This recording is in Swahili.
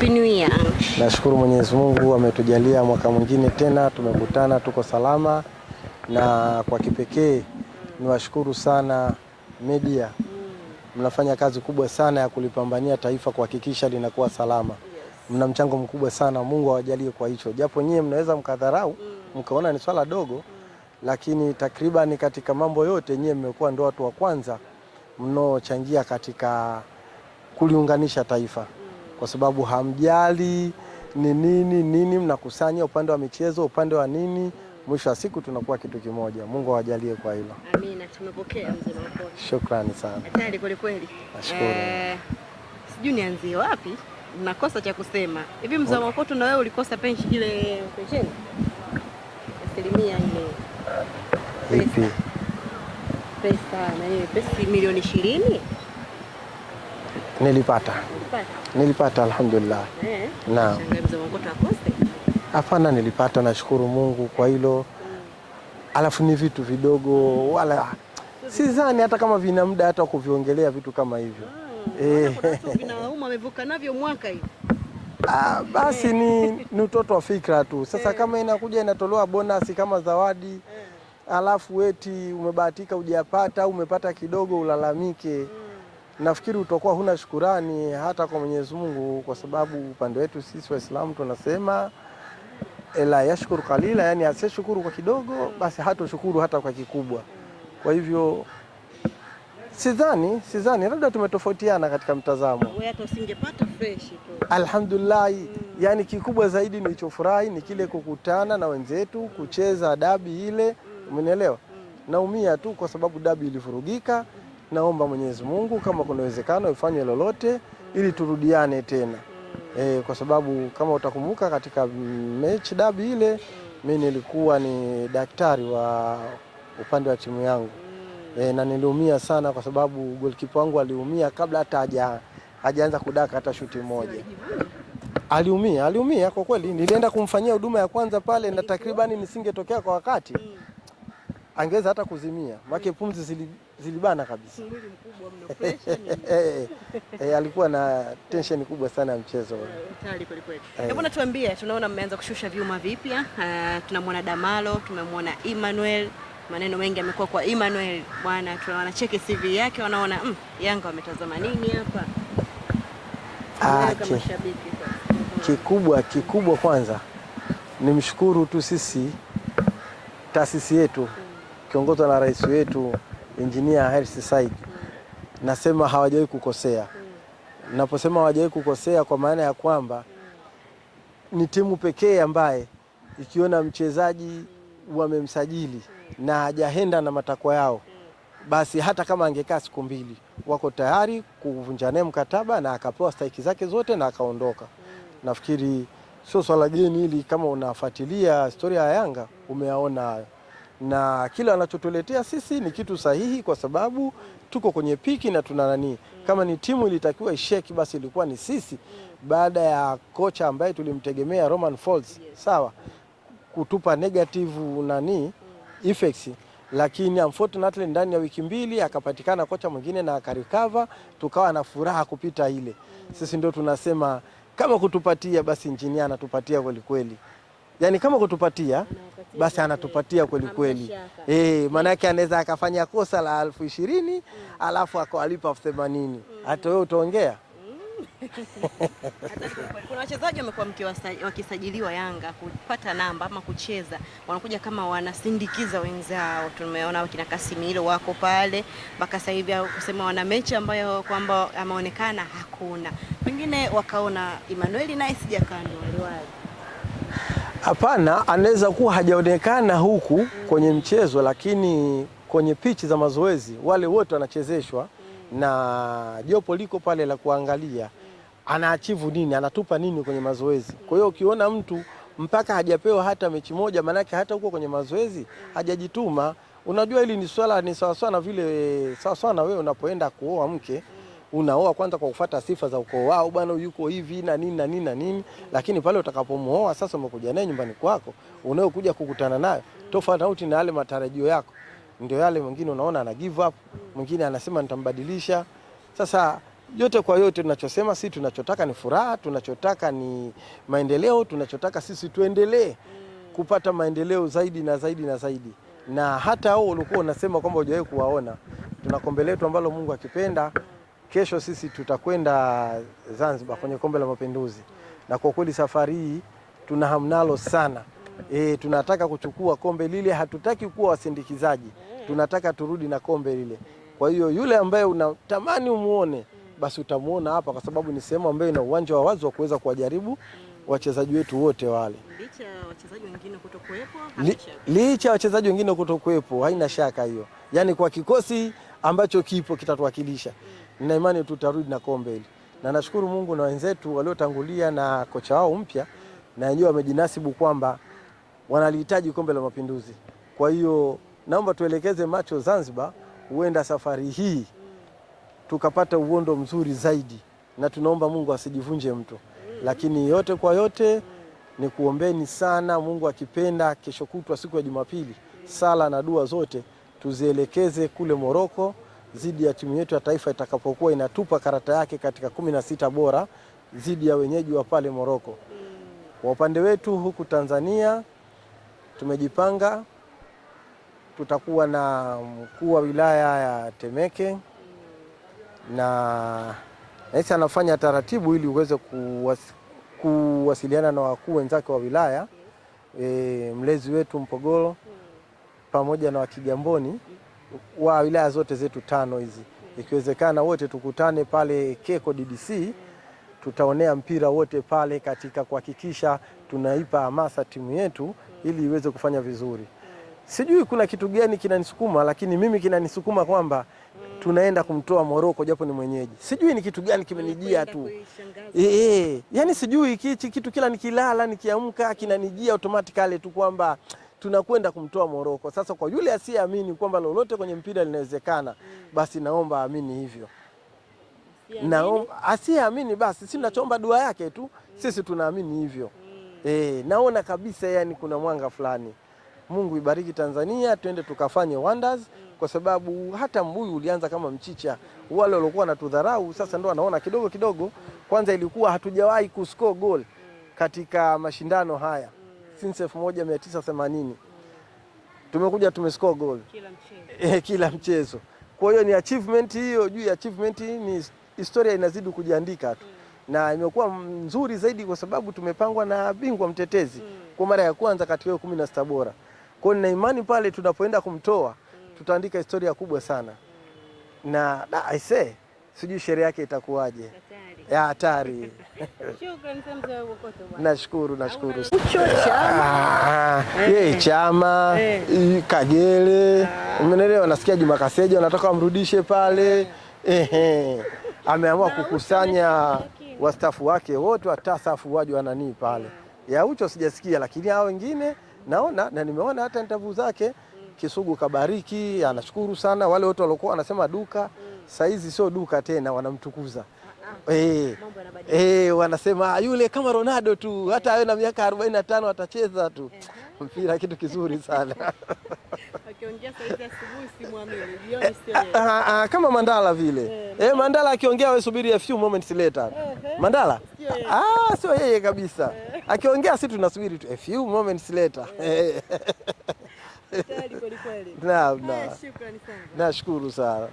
Happy New Year. Nashukuru Mwenyezi Mungu ametujalia mwaka mwingine tena tumekutana, tuko salama, na kwa kipekee niwashukuru sana media. Mnafanya kazi kubwa sana ya kulipambania taifa kuhakikisha linakuwa salama. Mna mchango mkubwa sana, Mungu awajalie kwa hicho. Japo nyie mnaweza mkadharau, mkaona ni swala dogo, lakini takriban katika mambo yote nyie mmekuwa ndio watu wa kwanza mnaochangia katika kuliunganisha taifa. Kwa sababu hamjali ni nini mnakusanya upande wa michezo, upande wa nini, mwisho wa siku tunakuwa kitu kimoja. Mungu awajalie kwa hilo. Amina, tumepokea mzee Maokoto. Shukrani sana. Hatari kweli kweli. Nashukuru. Sijui nianzie wapi? Nakosa cha kusema. Hivi mzee Maokoto, na wewe ulikosa pensheni ile pensheni? Asilimia ile. Ipi? Pesa na ile pesa milioni 20? Nilipata alhamdulillah. Naam. Mzee Maokoto akose? Hapana, nilipata, nashukuru Mungu kwa hilo. Alafu ni vitu vidogo, wala sidhani hata kama vina muda hata kuviongelea vitu kama hivyo. Vinauma amevuka navyo mwaka hivi. Basi ni utoto wa fikra tu. Sasa kama inakuja inatolewa bonus kama zawadi, alafu eti umebahatika hujapata au umepata kidogo ulalamike, nafikiri utakuwa huna shukurani hata kwa Mwenyezi Mungu, kwa sababu upande wetu sisi Waislamu tunasema la yashkuru qalila, yani asishukuru kwa kidogo basi hatoshukuru hata kwa kikubwa. Kwa hivyo sidhani labda tumetofautiana katika mtazamo. Wewe hata usingepata fresh tu. Alhamdulillah, yani kikubwa zaidi nilichofurahi ni kile kukutana na wenzetu kucheza dabi ile, umenielewa? Naumia tu kwa sababu dabi ilivurugika. Naomba Mwenyezi Mungu kama kuna uwezekano ifanye lolote ili turudiane tena. Kwa sababu kama utakumbuka katika mechi dabi ile mimi nilikuwa ni daktari wa upande wa timu yangu. Na niliumia sana kwa sababu goalkeeper wangu aliumia kabla hata hajaanza kudaka hata shuti moja. Aliumia kwa kweli. Nilienda kumfanyia huduma ya kwanza pale na takribani nisingetokea kwa wakati, angeza hata kuzimia. Maana pumzi zilibana kabisa. Mwili mkubwa mna pressure. Alikuwa na tension kubwa sana ya mchezo. Hatari kweli kweli. Hebu tuambie, tunaona mmeanza kushusha vyuma vipya. Tunamwona Damalo, tumemwona Emmanuel. Maneno mengi yamekuwa kwa Emmanuel bwana, tunaona cheki CV yake, wanaona Yanga wametazama nini hapa? Kama shabiki kikubwa kwanza nimshukuru tu sisi taasisi yetu kiongozwa na rais wetu Engineer Hersi Said. Nasema hawajawahi kukosea. Naposema hawajawahi kukosea kwa maana ya kwamba ni timu pekee ambaye ikiona mchezaji wamemsajili na hajaenda na matakwa yao, basi hata kama angekaa siku 2 wako tayari kuvunja naye mkataba na akapewa stahiki zake zote na akaondoka. Nafikiri sio swala geni hili, kama unafuatilia historia ya Yanga umeaona hayo. Na kila anachotuletea sisi ni kitu sahihi kwa sababu tuko kwenye piki na tuna nani. Kama ni timu ilitakiwa isheki basi ilikuwa ni sisi, baada ya kocha ambaye tulimtegemea Romain Folz, sawa, kutupa negative effects, lakini unfortunately ndani ya wiki 2 akapatikana kocha mwingine na akarecover, tukawa na furaha kupita ile. Sisi ndio tunasema kama kutupatia basi Engineer anatupatia kweli kweli. Yani kama kutupatia basi anatupatia kweli kweli. Maana yake anaweza akafanya kosa la 20,000 alafu akawalipa 80,000. Hata wewe utaongea? Kuna wachezaji wamekuwa wakisajiliwa Yanga kupata namba ama kucheza, wanakuja kama wanasindikiza wenzao. Tumeona wakina Casemiro wako pale mpaka sasa hivi, kusema wana mechi ambayo kwamba ameonekana hakuna. Pengine wakaona Emmanuel naye sijakando wale. Hapana, anaweza kuwa hajaonekana huku kwenye mchezo, lakini kwenye pichi za mazoezi wale wote wanachezeshwa na jopo liko pale la kuangalia anaachivu nini, anatupa nini kwenye mazoezi. Kwa hiyo ukiona mtu mpaka hajapewa hata mechi moja, manake hata huko kwenye mazoezi hajajituma. Unajua hili ni swala ni sawa na vile sawa na wewe unapoenda kuoa mke, unaoa kwanza kwa kufuata sifa za ukoo wao, bwana yuko hivi na nini, lakini pale utakapomuoa sasa umekuja naye nyumbani kwako, unayokuja kukutana nayo tofauti na yale matarajio yako. Ndio yale mwingine unaona ana give up, mwingine anasema nitambadilisha. Sasa yote kwa yote tunachosema sisi, tunachotaka ni furaha, tunachotaka ni maendeleo, tunachotaka sisi tuendelee kupata maendeleo zaidi na zaidi na zaidi. Na hata hao walikuwa unasema kwamba hujawahi kuwaona, tuna kombe letu ambalo Mungu akipenda kesho sisi tutakwenda Zanzibar kwenye kombe la Mapinduzi. Na kwa kweli safari hii tuna hamnalo sana. Tunataka kuchukua kombe lile, hatutaki kuwa wasindikizaji. Tunataka turudi na kombe lile. Kwa hiyo yule ambaye unatamani umuone, basi utamuona hapa, kwa sababu ni sehemu ambayo ina uwanja wa wazi wa kuweza kuwajaribu wachezaji wetu wote wale. Licha ya wachezaji wengine kutokuwepo, haina shaka hiyo. Yaani kwa kikosi ambacho kipo kitatuwakilisha, nina imani tutarudi na kombe hili. Na nashukuru Mungu na wenzetu waliotangulia na kocha wao mpya, na wenyewe wamejinasibu kwamba wanalihitaji kombe la Mapinduzi. Kwa hiyo naomba tuelekeze macho Zanzibar, huenda safari hii tukapata uondo mzuri zaidi, na tunaomba Mungu asijivunje mtu. Lakini yote kwa yote ni kuombeni sana, Mungu akipenda kesho kutwa siku ya Jumapili, sala na dua zote tuzielekeze kule Morocco dhidi ya timu yetu ya taifa itakapokuwa inatupa karata yake katika 16 bora dhidi ya wenyeji wa pale Morocco. Kwa upande wetu huku Tanzania tumejipanga, tutakuwa na mkuu wa wilaya ya Temeke na sasa anafanya taratibu ili uweze kuwasiliana na wakuu wenzake wa wilaya, mlezi wetu Mpogolo pamoja na wa Kigamboni wa wilaya zote zetu 5 hizi. Ikiwezekana wote tukutane pale Keko DDC, tutaonea mpira wote pale katika kuhakikisha tunaipa hamasa timu yetu ili iweze kufanya vizuri. Sijui kuna kitu gani kinanisukuma, lakini mimi kinanisukuma kwamba tunaenda kumtoa Morocco japo ni mwenyeji. Sijui ni kitu gani kimenijia tu. Yaani sijui kitu kila nikilala nikiamka kinanijia automatically tu kwamba tunakwenda kumtoa Morocco. Sasa kwa yule asiyeamini kwamba lolote kwenye mpira linawezekana, basi naomba aamini hivyo. Naomba asiyeamini basi sisi tunachoomba dua yake tu. Sisi tunaamini hivyo. Naona kabisa yani kuna mwanga fulani. Mungu ibariki Tanzania, tuende tukafanye wonders, kwa sababu hata mbuyu ulianza kama mchicha. Wale waliokuwa wanatudharau sasa ndio wanaona kidogo kidogo. Kwanza ilikuwa hatujawahi kuscore goal katika mashindano haya since 1980. Tumekuja tumescore goal kila mchezo. Kwa hiyo ni achievement hiyo, juu ya achievement ni historia inazidi kujiandika tu. Na imekuwa nzuri zaidi kwa sababu tumepangwa na bingwa mtetezi kwa mara ya kwanza katika 16 bora. Kwa hiyo nina imani pale tunapoenda kumtoa tutaandika historia kubwa sana. Na I say sijui sherehe yake itakuwaje. Hatari. Shukrani sana Wokoto bwana. Nashukuru. Chama, Kagere, umeelewa, nasikia Juma Kaseja wanataka wamrudishe pale. Ameamua kukusanya wastafu wake wote, hata safu waje wananii pale. Ya Ucho sijasikia, lakini hao wengine naona na nimeona hata interview zake. Kisugu kabariki, anashukuru sana. Wale wote walikuwa wanasema duka, saizi sio duka tena, wanamtukuza. Wanasema yule kama Ronaldo tu, hata awe na miaka 45 atacheza tu. Mpira kitu kizuri sana. Akiongea saizi asubuhi simwamini, jioni sio yeye. Kama Mandala vile. Mandala akiongea wewe subiri a few moments later. Mandala? Sio yeye kabisa. Akiongea sisi tunasubiri tu a few moments later. Tayari kweli. Shukrani sana. Nashukuru sana.